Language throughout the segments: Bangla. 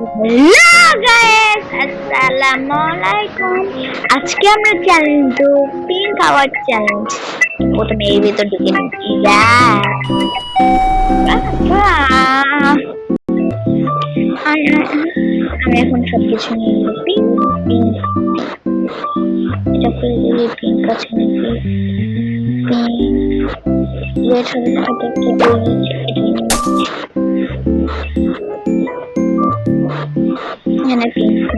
হ্যালো গাইস, আসসালামু আলাইকুম। আজকে আমরা চ্যালেঞ্জ দেব, পিঙ্ক আওয়ার চ্যালেঞ্জ। প্রথমে এর ভিতর ঢুকে নিচ্ছি। আমি এখন সবকিছু নিয়ে নেব। পিঙ্ক পিঙ্ক এটা করে দিলে পিঙ্ক আছে নাকি? পিঙ্ক রেড হবে না, এটা কি বলছে? এখানে পিঙ্ক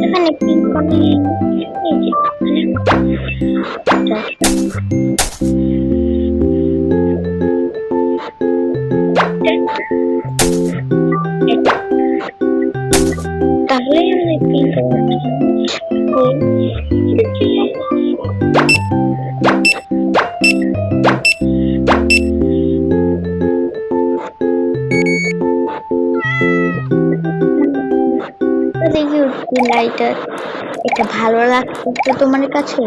এখানে পিঙ্ক তাহলে আমি পিঙ্ক লাইটার। এটা ভালো লাগছে তোমার কাছে?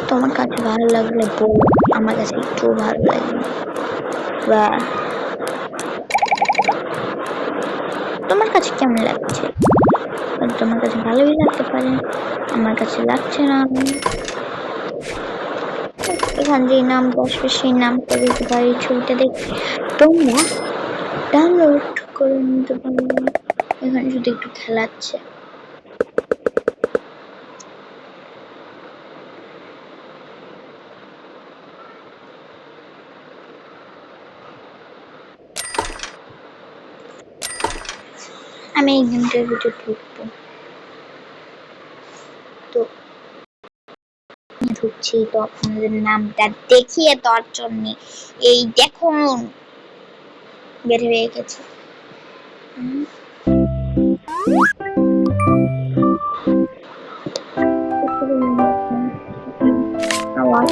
তোমার কাছে ভালো লাগলে বল, আমার কাছে একটু ভালো লাগে বা তোমার কাছে কেমন লাগছে? তোমার কাছে ভালোই লাগতে পারে, আমার কাছে লাগছে না। আমি এখান যে নামটা আসবে সেই নামটা দিতে পারি, ছবিটা দেখে তোমরা ডাউনলোড করে নিতে পারো। এখানে শুধু একটু খেলাচ্ছে। আমি এই গেমটার ভিতরে ঢুকবো, তো ঢুকছি তো আপনাদের নামটা দেখিয়ে দেওয়ার জন্য। এই দেখুন বের হয়ে গেছে। আওয়াজ